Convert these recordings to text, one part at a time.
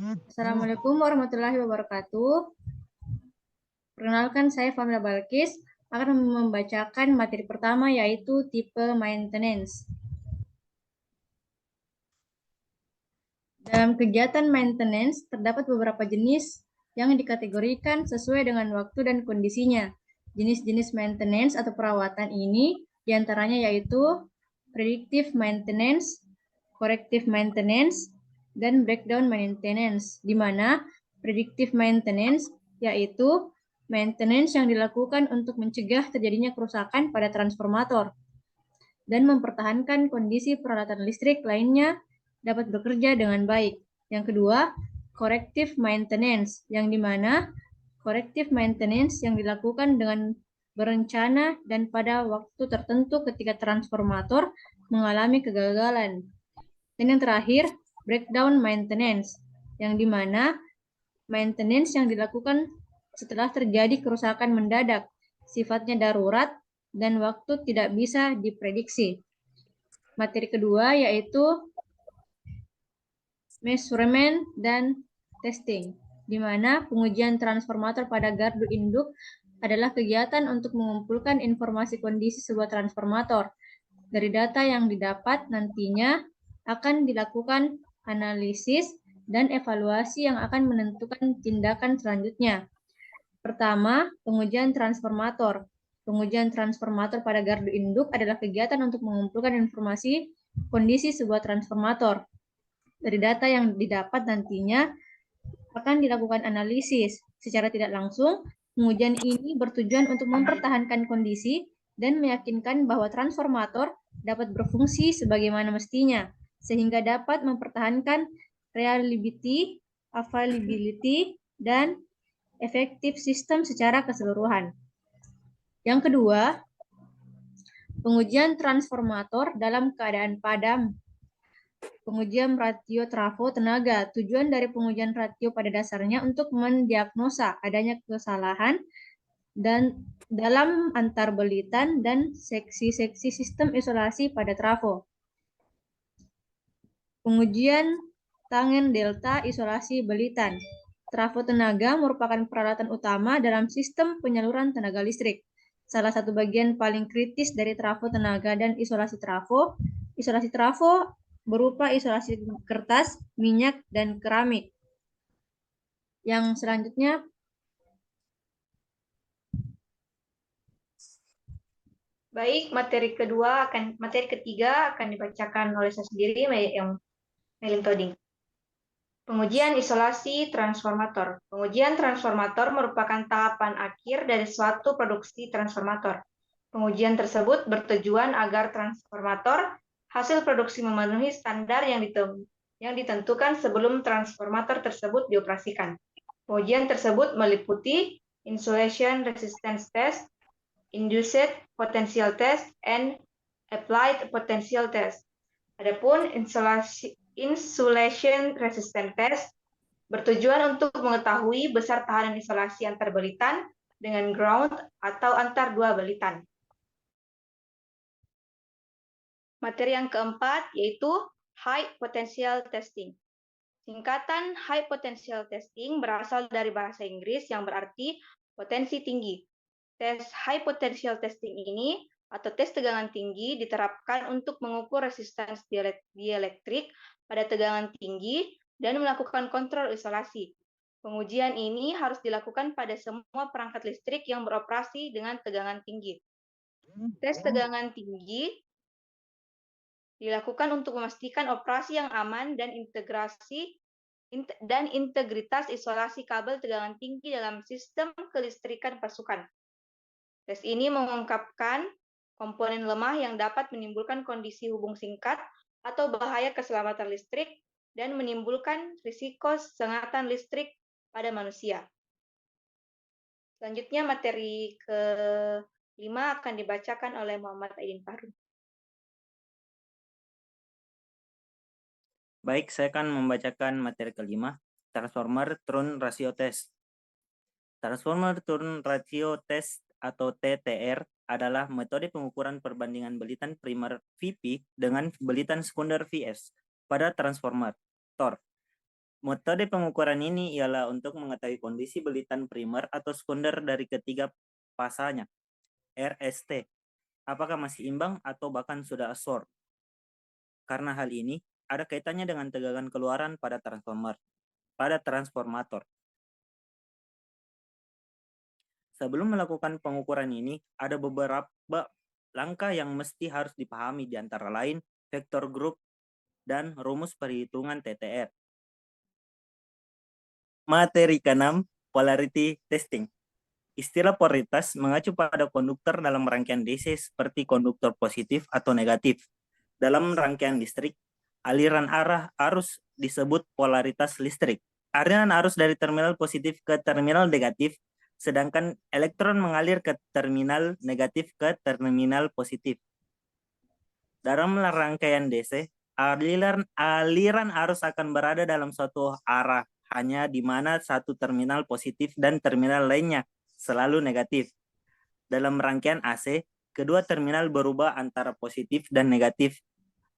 Assalamualaikum warahmatullahi wabarakatuh. Perkenalkan, saya Famila Balkis akan membacakan materi pertama, yaitu tipe maintenance. Dalam kegiatan maintenance, terdapat beberapa jenis yang dikategorikan sesuai dengan waktu dan kondisinya. Jenis-jenis maintenance atau perawatan ini diantaranya yaitu predictive maintenance, corrective maintenance, dan breakdown maintenance, di mana predictive maintenance yaitu maintenance yang dilakukan untuk mencegah terjadinya kerusakan pada transformator dan mempertahankan kondisi peralatan listrik lainnya dapat bekerja dengan baik. Yang kedua, corrective maintenance, yang dimana corrective maintenance yang dilakukan dengan berencana dan pada waktu tertentu ketika transformator mengalami kegagalan. Dan yang terakhir, breakdown maintenance, yang dimana maintenance yang dilakukan setelah terjadi kerusakan mendadak, sifatnya darurat, dan waktu tidak bisa diprediksi. Materi kedua yaitu measurement dan testing, di mana pengujian transformator pada gardu induk adalah kegiatan untuk mengumpulkan informasi kondisi sebuah transformator. Dari data yang didapat nantinya akan dilakukan analisis dan evaluasi yang akan menentukan tindakan selanjutnya. Pertama, pengujian transformator. Pengujian transformator pada gardu induk adalah kegiatan untuk mengumpulkan informasi kondisi sebuah transformator. Dari data yang didapat nantinya akan dilakukan analisis. Secara tidak langsung, pengujian ini bertujuan untuk mempertahankan kondisi dan meyakinkan bahwa transformator dapat berfungsi sebagaimana mestinya, sehingga dapat mempertahankan reliability, availability, dan efektif sistem secara keseluruhan. Yang kedua, pengujian transformator dalam keadaan padam. Pengujian ratio trafo tenaga. Tujuan dari pengujian ratio pada dasarnya untuk mendiagnosa adanya kesalahan dan dalam antar belitan dan seksi-seksi sistem isolasi pada trafo. Pengujian tangen delta isolasi belitan. Trafo tenaga merupakan peralatan utama dalam sistem penyaluran tenaga listrik. Salah satu bagian paling kritis dari trafo tenaga dan isolasi trafo berupa isolasi kertas, minyak, dan keramik. Yang selanjutnya, baik, materi ketiga akan dibacakan oleh saya sendiri, yang Melin Toding. Pengujian isolasi transformator. Pengujian transformator merupakan tahapan akhir dari suatu produksi transformator. Pengujian tersebut bertujuan agar transformator hasil produksi memenuhi standar yang ditentukan sebelum transformator tersebut dioperasikan. Pengujian tersebut meliputi insulation resistance test, induced potential test, and applied potential test. Adapun insulation resistance test bertujuan untuk mengetahui besar tahanan isolasi antar belitan dengan ground atau antar dua belitan. Materi yang keempat yaitu high potential testing. Singkatan high potential testing berasal dari bahasa Inggris yang berarti potensi tinggi. Tes high potential testing ini atau tes tegangan tinggi diterapkan untuk mengukur resistansi dielektrik pada tegangan tinggi dan melakukan kontrol isolasi. Pengujian ini harus dilakukan pada semua perangkat listrik yang beroperasi dengan tegangan tinggi. Tes tegangan tinggi dilakukan untuk memastikan operasi yang aman dan integritas isolasi kabel tegangan tinggi dalam sistem kelistrikan pasukan. Tes ini mengungkapkan komponen lemah yang dapat menimbulkan kondisi hubung singkat atau bahaya keselamatan listrik dan menimbulkan risiko sengatan listrik pada manusia. Selanjutnya materi ke-5 akan dibacakan oleh Muhammad Aidin Fahru. Baik, saya akan membacakan materi ke-5, Transformer Turn Ratio Test. Transformer Turn Ratio Test atau TTR adalah metode pengukuran perbandingan belitan primer VP dengan belitan sekunder VS pada transformator. Metode pengukuran ini ialah untuk mengetahui kondisi belitan primer atau sekunder dari ketiga pasanya, RST, apakah masih imbang atau bahkan sudah short. Karena hal ini ada kaitannya dengan tegangan keluaran pada transformator. Sebelum melakukan pengukuran ini, ada beberapa langkah yang mesti harus dipahami, di antara lain vektor grup dan rumus perhitungan TTR. Materi ke-6, polarity testing. Istilah polaritas mengacu pada konduktor dalam rangkaian DC seperti konduktor positif atau negatif. Dalam rangkaian listrik, aliran arus disebut polaritas listrik. Aliran arus dari terminal positif ke terminal negatif, sedangkan elektron mengalir ke terminal negatif ke terminal positif. Dalam rangkaian DC, aliran arus akan berada dalam suatu arah, hanya di mana satu terminal positif dan terminal lainnya selalu negatif. Dalam rangkaian AC, kedua terminal berubah antara positif dan negatif,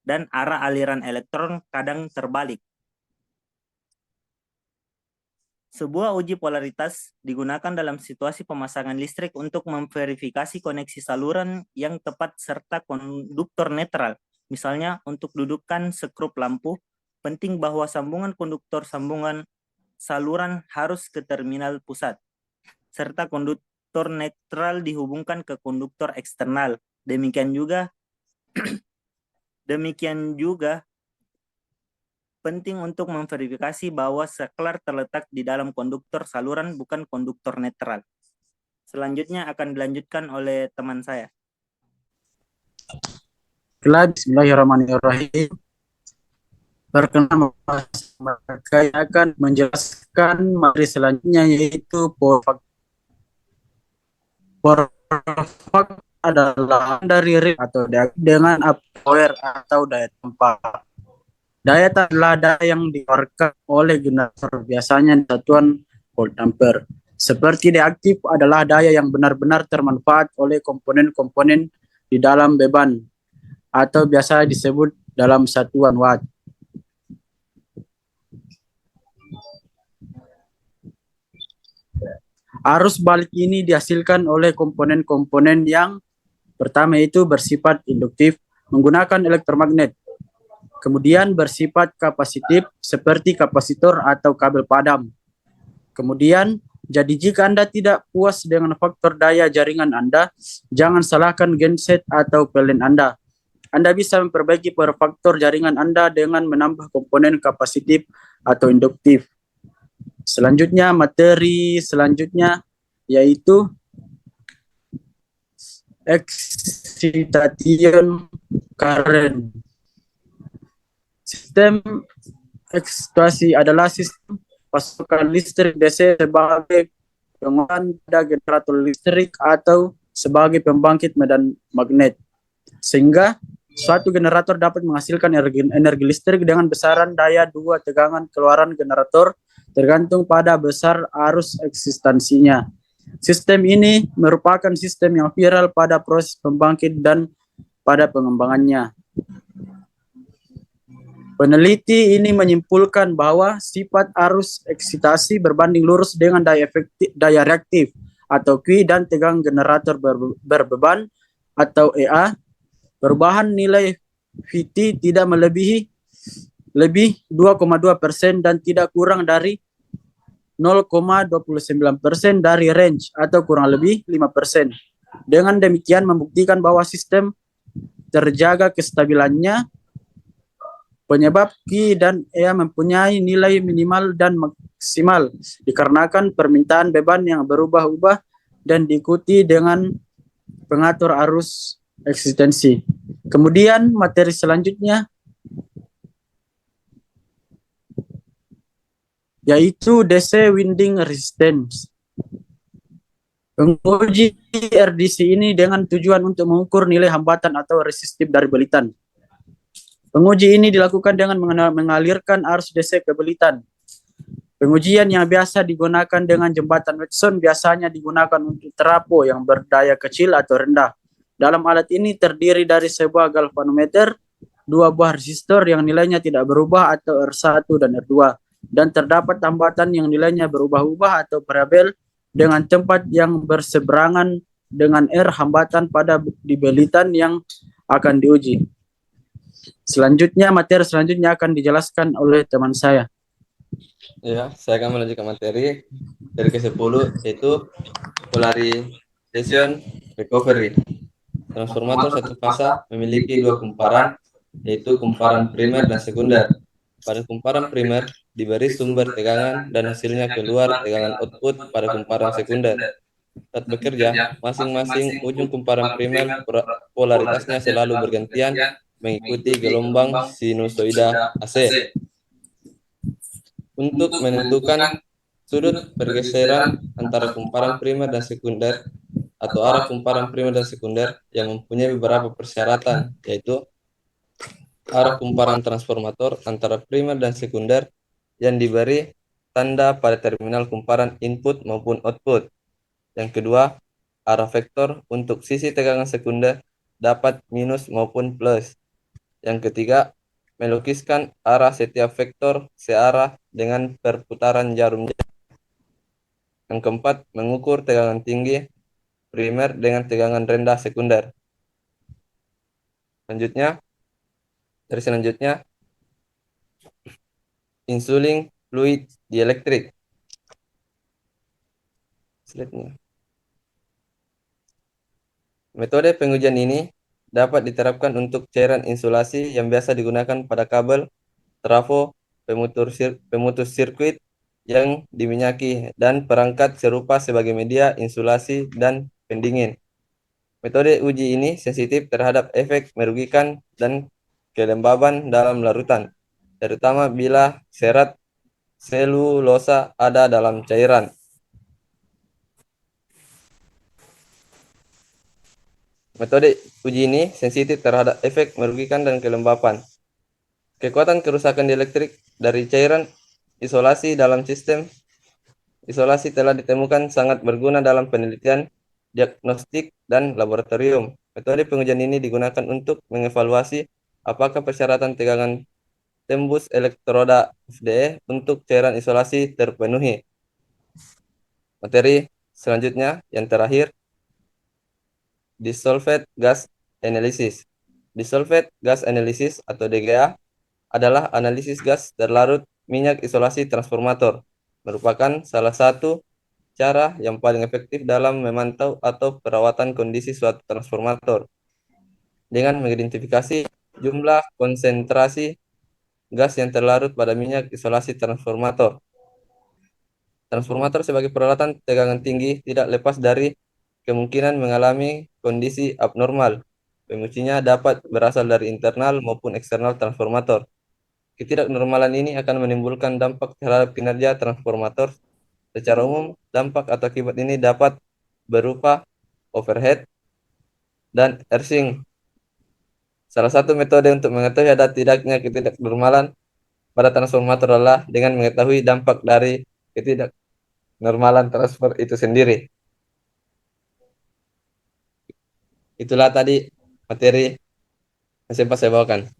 dan arah aliran elektron kadang terbalik. Sebuah uji polaritas digunakan dalam situasi pemasangan listrik untuk memverifikasi koneksi saluran yang tepat serta konduktor netral. Misalnya, untuk dudukan sekrup lampu, penting bahwa sambungan konduktor sambungan saluran harus ke terminal pusat, serta konduktor netral dihubungkan ke konduktor eksternal. Demikian juga penting untuk memverifikasi bahwa saklar terletak di dalam konduktor saluran, bukan konduktor netral. Selanjutnya akan dilanjutkan oleh teman saya. Bismillahirrahmanirrahim. Perkenalkan, saya akan menjelaskan materi selanjutnya, yaitu power adalah dari ring atau dengan power atau daya tempat. Daya adalah daya yang dikeluarkan oleh generator, biasanya satuan volt ampere. Seperti deaktif adalah daya yang benar-benar termanfaat oleh komponen-komponen di dalam beban, atau biasa disebut dalam satuan watt. Arus balik ini dihasilkan oleh komponen-komponen yang pertama itu bersifat induktif menggunakan elektromagnet. Kemudian bersifat kapasitif seperti kapasitor atau kabel padam. Kemudian, jadi jika Anda tidak puas dengan faktor daya jaringan Anda, jangan salahkan genset atau PLN Anda. Anda bisa memperbaiki power faktor jaringan Anda dengan menambah komponen kapasitif atau induktif. Selanjutnya, materi selanjutnya yaitu excitation current. Sistem eksitasi adalah sistem pasokan listrik DC sebagai penguatan pada generator listrik atau sebagai pembangkit medan magnet, sehingga suatu generator dapat menghasilkan energi listrik dengan besaran daya dua tegangan keluaran generator tergantung pada besar arus eksistensinya. Sistem ini merupakan sistem yang viral pada proses pembangkit dan pada pengembangannya. Peneliti ini menyimpulkan bahwa sifat arus eksitasi berbanding lurus dengan daya reaktif atau Q dan tegangan generator berbeban atau EA. Perubahan nilai VT tidak lebih 2,2% dan tidak kurang dari 0,29% dari range atau kurang lebih 5%. Dengan demikian membuktikan bahwa sistem terjaga kestabilannya. Penyebab Q dan E mempunyai nilai minimal dan maksimal dikarenakan permintaan beban yang berubah-ubah dan diikuti dengan pengatur arus eksistensi. Kemudian materi selanjutnya yaitu DC winding resistance. Penguji RDC ini dengan tujuan untuk mengukur nilai hambatan atau resistif dari belitan. Penguji ini dilakukan dengan mengalirkan arus DC ke belitan. Pengujian yang biasa digunakan dengan jembatan Watson biasanya digunakan untuk trafo yang berdaya kecil atau rendah. Dalam alat ini terdiri dari sebuah galvanometer, dua buah resistor yang nilainya tidak berubah atau R1 dan R2, dan terdapat hambatan yang nilainya berubah-ubah atau variabel dengan tempat yang berseberangan dengan R hambatan pada dibelitan yang akan diuji. Selanjutnya, materi selanjutnya akan dijelaskan oleh teman saya. Ya, saya akan melanjutkan materi dari ke-10 yaitu polarization recovery. Transformator satu fasa memiliki dua kumparan, yaitu kumparan primer dan sekunder. Pada kumparan primer diberi sumber tegangan dan hasilnya keluar tegangan output pada kumparan sekunder. Saat bekerja, masing-masing ujung kumparan primer polaritasnya selalu bergantian mengikuti gelombang sinusoida AC. Untuk menentukan sudut pergeseran antara kumparan primer dan sekunder atau arah kumparan primer dan sekunder yang mempunyai beberapa persyaratan, yaitu arah kumparan transformator antara primer dan sekunder yang diberi tanda pada terminal kumparan input maupun output. Yang kedua, arah vektor untuk sisi tegangan sekunder dapat minus maupun plus. Yang ketiga, melukiskan arah setiap vektor searah dengan perputaran jarum. Yang keempat, mengukur tegangan tinggi primer dengan tegangan rendah sekunder. Selanjutnya, insulin fluid dielektrik. Metode pengujian ini dapat diterapkan untuk cairan insulasi yang biasa digunakan pada kabel, trafo, pemutus sirkuit yang diminyaki, dan perangkat serupa sebagai media insulasi dan pendingin. Metode uji ini sensitif terhadap efek merugikan dan kelembaban dalam larutan, terutama bila serat selulosa ada dalam cairan. Metode uji ini sensitif terhadap efek merugikan dan kelembapan. Kekuatan kerusakan dielektrik dari cairan isolasi dalam sistem isolasi telah ditemukan sangat berguna dalam penelitian, diagnostik, dan laboratorium. Metode pengujian ini digunakan untuk mengevaluasi apakah persyaratan tegangan tembus elektroda FDE untuk cairan isolasi terpenuhi. Materi selanjutnya, yang terakhir, dissolved gas analysis. Dissolved gas analysis atau DGA adalah analisis gas terlarut minyak isolasi transformator, merupakan salah satu cara yang paling efektif dalam memantau atau perawatan kondisi suatu transformator dengan mengidentifikasi jumlah konsentrasi gas yang terlarut pada minyak isolasi transformator. Transformator sebagai peralatan tegangan tinggi tidak lepas dari kemungkinan mengalami kondisi abnormal. Pengujinya dapat berasal dari internal maupun eksternal transformator. Ketidaknormalan ini akan menimbulkan dampak terhadap kinerja transformator. Secara umum, dampak atau akibat ini dapat berupa overhead dan earthing. Salah satu metode untuk mengetahui ada tidaknya ketidaknormalan pada transformator adalah dengan mengetahui dampak dari ketidaknormalan transfer itu sendiri. Itulah tadi materi yang sempat saya bawakan.